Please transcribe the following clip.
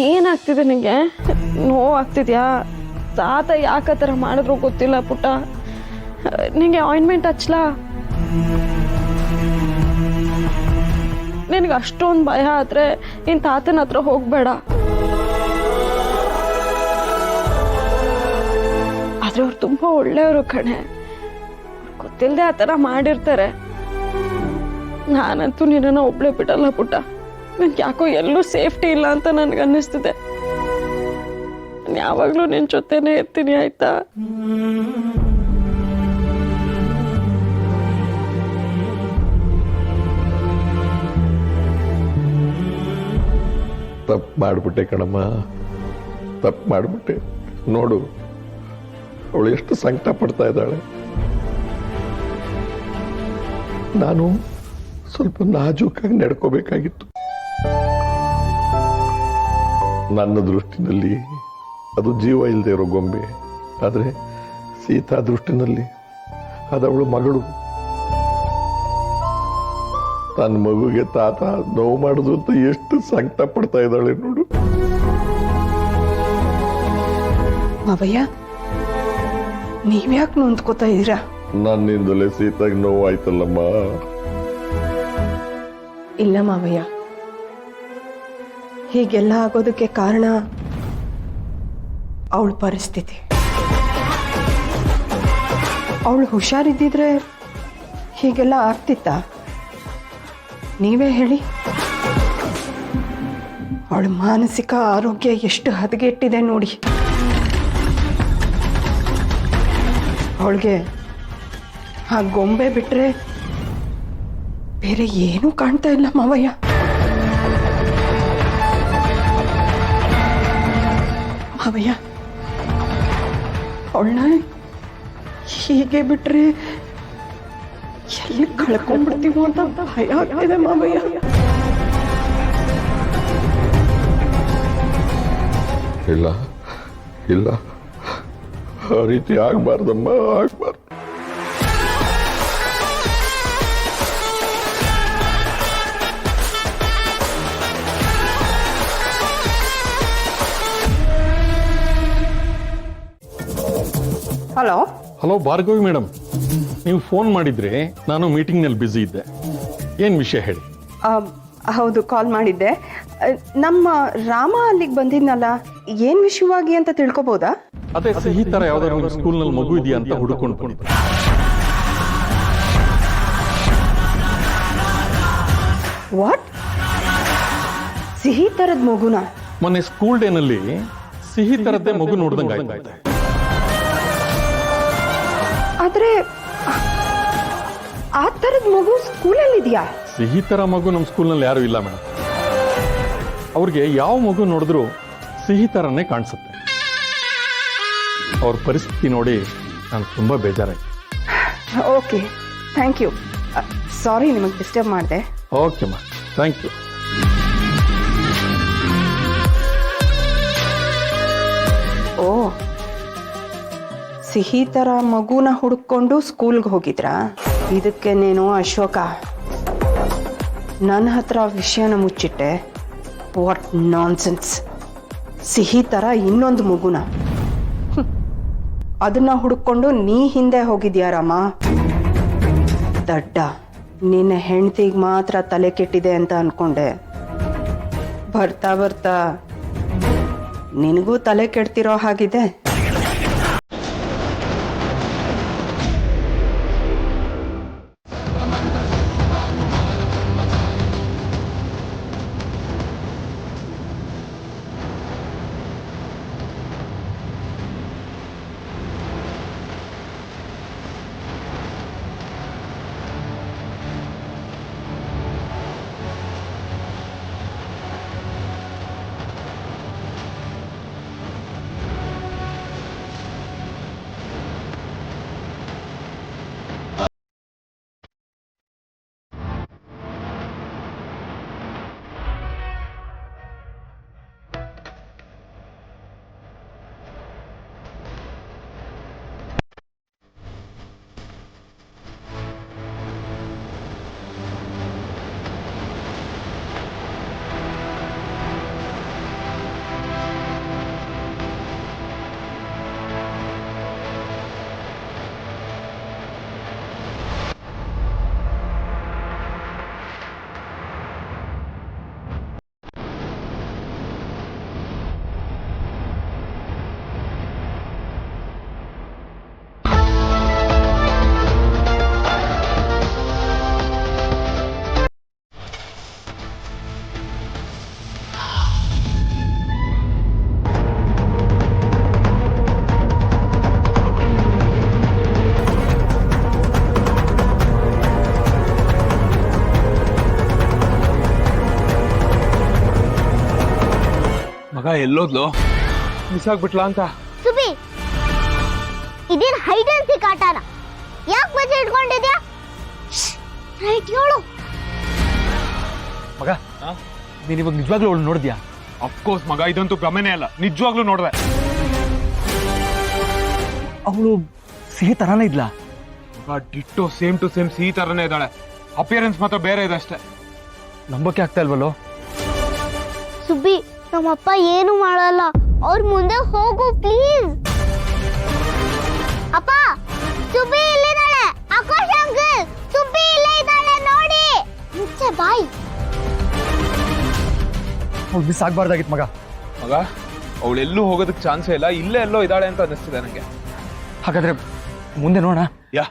ಏನಾಗ್ತಿದೆ ನಿಂಗೆ? ನೋವಾಗ್ತಿದ್ಯಾ? ತಾತ ಯಾಕೆ ಆ ಥರ ಮಾಡಿದ್ರು ಗೊತ್ತಿಲ್ಲ ಪುಟ್ಟ. ನಿಂಗೆ ಆಯಿಂಟ್ಮೆಂಟ್ ಹಚ್ಲಾ? ನಿನಗೆ ಅಷ್ಟೊಂದು ಭಯ ಆದರೆ ನಿನ್ನ ತಾತನ ಹತ್ರ ಹೋಗಬೇಡ. ಆದರೆ ಅವ್ರು ತುಂಬ ಒಳ್ಳೆಯವರು ಕಣೆ. ಗೊತ್ತಿಲ್ಲದೆ ಆ ಥರ ಮಾಡಿರ್ತಾರೆ. ನಾನಂತೂ ನಿನ್ನನ್ನು ಒಬ್ಳೆ ಬಿಡಲ್ಲ ಪುಟ್ಟ. ನನ್ಗೆ ಯಾಕೋ ಎಲ್ಲೂ ಸೇಫ್ಟಿ ಇಲ್ಲ ಅಂತ ನನಗೆ ಅನ್ನಿಸ್ತಿದೆ. ನಾನು ಯಾವಾಗಲೂ ನಿನ್ನ ಜೊತೆನೇ ಇರ್ತೀನಿ, ಆಯ್ತಾ? ತಪ್ಪು ಮಾಡಿಬಿಟ್ಟೆ ಕಣಮ್ಮ, ತಪ್ಪು ಮಾಡಿಬಿಟ್ಟೆ. ನೋಡು ಅವಳು ಎಷ್ಟು ಸಂಕಟ ಪಡ್ತಾ ಇದ್ದಾಳೆ. ನಾನು ಸ್ವಲ್ಪ ನಾಜೂಕಾಗಿ ನಡ್ಕೋಬೇಕಾಗಿತ್ತು. ನನ್ನ ದೃಷ್ಟಿನಲ್ಲಿ ಅದು ಜೀವ ಇಲ್ಲದೆ ಇರೋ ಗೊಂಬೆ, ಆದರೆ ಸೀತಾ ದೃಷ್ಟಿನಲ್ಲಿ ಅದವಳು ಮಗಳು. ತನ್ನ ಮಗುಗೆ ತಾತ ನೋವು ಮಾಡುದು ಅಂತ ಎಷ್ಟು ಸಂಕಟ ಪಡ್ತಾ ಇದ್ದಾಳೆ ನೋಡು. ಮಾವಯ್ಯ, ನೀವ್ಯಾಕೆ ನೊಂದ್ಕೋತಾ ಇದ್ದೀರಾ? ನನ್ನಿಂದಲೇ ಸೀತಾಗಿ ನೋವು ಆಯ್ತಲ್ಲಮ್ಮ. ಇಲ್ಲ ಮಾವಯ್ಯ, ಹೀಗೆಲ್ಲ ಆಗೋದಕ್ಕೆ ಕಾರಣ ಅವಳ ಪರಿಸ್ಥಿತಿ. ಅವಳು ಹುಷಾರಿದ್ದಿದ್ರೆ ಹೀಗೆಲ್ಲ ಆಗ್ತಿತ್ತಾ? ನೀವೇ ಹೇಳಿ. ಅವಳ ಮಾನಸಿಕ ಆರೋಗ್ಯ ಎಷ್ಟು ಹದಗೆಟ್ಟಿದೆ ನೋಡಿ. ಅವಳಿಗೆ ಆ ಗೊಂಬೆ ಬಿಟ್ರೆ ಬೇರೆ ಏನೂ ಕಾಣ್ತಾ ಇಲ್ಲ ಮಾವಯ್ಯ. ಮಾವಯ್ಯ, ಅವಳನ್ನ ಹೀಗೆ ಬಿಟ್ರೆ ಎಲ್ಲಿ ಕಳ್ಕೊಂಡ್ಬಿಡ್ತೀವೋ ಅಂತ ಭಯ ಆಗ್ತಿದೆ ಮಾವಯ್ಯ. ಇಲ್ಲ ಇಲ್ಲ, ಆ ರೀತಿ ಆಗ್ಬಾರ್ದಮ್ಮ, ಆಗ್ಬಾರ್ದು. ಹಲೋ ಹಲೋ ಭಾರ್ಗವಿ ಮೇಡಮ್, ನೀವು ಫೋನ್ ಮಾಡಿದ್ರೆ ನಾನು ಮೀಟಿಂಗ್ನಲ್ಲಿ ಬ್ಯುಸಿ ಇದ್ದೆ. ಏನು ವಿಷಯ ಹೇಳಿ? ಹೌದು, ಕಾಲ್ ಮಾಡಿದ್ದೆ. ನಮ್ಮ ರಾಮ ಅಲ್ಲಿಗೆ ಬಂದಿದ್ನಲ್ಲ, ಏನು ವಿಷಯವಾಗಿ ಅಂತ ತಿಳ್ಕೊಬೋದಾ? ಅದೇ ಸಿಹಿ ಥರ ಯಾವ್ದಾದ್ರು ನಿಮ್ಮ ಸ್ಕೂಲ್ನಲ್ಲಿ ಮಗು ಇದೆಯಾ ಅಂತ ಹುಡುಕೊಂಡು ಬಂದಿದ್ದೆ. ವಾಟ್? ಸಿಹಿ ಥರದ ಮಗುನ? ಮೊನ್ನೆ ಸ್ಕೂಲ್ ಡೇನಲ್ಲಿ ಸಿಹಿ ಥರದ್ದೇ ಮಗು ನೋಡ್ದಂಗೆ ಆಯ್ತು. ಆದ್ರೆ ಆ ಥರದ ಮಗು ಸ್ಕೂಲಲ್ಲಿ ಇದೆಯಾ? ಸಿಹಿ ಥರ ಮಗು ನಮ್ಮ ಸ್ಕೂಲ್ನಲ್ಲಿ ಯಾರೂ ಇಲ್ಲ ಮೇಡಮ್. ಅವ್ರಿಗೆ ಯಾವ ಮಗು ನೋಡಿದ್ರು ಸಿಹಿ ಥರನೇ ಕಾಣಿಸುತ್ತೆ. ಅವ್ರ ಪರಿಸ್ಥಿತಿ ನೋಡಿ ನಾನು ತುಂಬ ಬೇಜಾರಾಯ್ತು. Okay, thank you. ಸಾರಿ ನಿಮಗೆ ಡಿಸ್ಟರ್ಬ್ ಮಾಡಿದೆ. ಓಕೆ ಮಾ, ಥ್ಯಾಂಕ್ ಯು. ಓ, ಸಿಹಿ ಥರ ಮಗುನ ಹುಡುಕೊಂಡು ಸ್ಕೂಲ್ಗೆ ಹೋಗಿದ್ರಾ? ಇದಕ್ಕೆ ನೀನು ಅಶೋಕ ನನ್ನ ಹತ್ರ ವಿಷಯನ ಮುಚ್ಚಿಟ್ಟೆ. What nonsense! ಸಿಹಿ ಥರ ಇನ್ನೊಂದು ಮಗುನ ಅದನ್ನ ಹುಡುಕೊಂಡು ನೀ ಹಿಂದೆ ಹೋಗಿದ್ಯಾ ರಾಮ? ದಡ್ಡ, ನಿನ್ನ ಹೆಂಡತಿಗೆ ಮಾತ್ರ ತಲೆ ಕೆಟ್ಟಿದೆ ಅಂತ ಅನ್ಕೊಂಡೆ. ಬರ್ತಾ ಬರ್ತಾ ನಿನಗೂ ತಲೆ ಕೆಡ್ತಿರೋ ಹಾಗಿದೆ. ಮಗ ಎಲ್ಲೋದ್ಲು ಮಿಸ್ ಆಗ್ಬಿಟ್ಲಾ ಅಂತ. ಸುಬಿ, ಇದೇನ್ ಹೈಡ್ ಅಂಡ್ ಸೀಕ್ ಆಟನ? ಯಾಕೆ ಮಜಾ ಇಟ್ಕೊಂಡಿದ್ಯಾ? ರೈಟ್ ಹೇಳು. ಮಗ ನೀನ್ ಇವಾಗ ನಿಜವಾಗ್ಲೂ ಅವಳು ನೋಡಿದ್ಯಾ? ಅಫ್ಕೋರ್ಸ್ ಮಗ, ಇದಂತೂ ಭ್ರಮೆನೇ ಅಲ್ಲ, ನಿಜವಾಗ್ಲೂ ನೋಡ್ದೆ. ಅವಳು ಸಿಹಿ ತರಾನೇ ಇದ್ಲಾ? ಮಗ ಡಿಟ್ಟೋ ಸೇಮ್ ಟು ಸೇಮ್ ಸಿಹಿ ತರನೇ ಇದ್ದಾಳೆ. ಅಪಿಯರೆನ್ಸ್ ಮಾತ್ರ ಬೇರೆ ಇದೆ ಅಷ್ಟೇ. ನಂಬಕ್ಕೆ ಆಗ್ತಾ ಇಲ್ವಲ್ಲೋ? ಸುಬ್ಬಿ, ನಮ್ಮಪ್ಪ ಏನು ಮಾಡಲ್ಲ. ಅವ್ರ ಮುಂದೆ ಹೋಗು ಪ್ಲೀಸ್. ಅಪ್ಪ, ಸುಬ್ಬಿ ಇಲ್ಲಿದ್ದಾಳೆ. ಆಕಾಶ್ ಅಂಕಲ್, ಸುಬ್ಬಿ ಇಲ್ಲೇ ಇದ್ದಾಳೆ ನೋಡಿ. ಮುಚ್ಚೆ ಬಾಯ್. ಅವಳು ಮಿಸ್ ಆಗ್ಬಾರ್ದಾಗಿತ್ತು ಮಗ. ಮಗ ಅವಳೆಲ್ಲೂ ಹೋಗೋದಕ್ಕೆ ಚಾನ್ಸೇ ಇಲ್ಲ, ಇಲ್ಲೇ ಎಲ್ಲೋ ಇದ್ದಾಳೆ ಅಂತ ಅನಿಸ್ತಿದೆ ನನಗೆ. ಹಾಗಾದ್ರೆ ಮುಂದೆ ನೋಡೋಣ. ಯಾ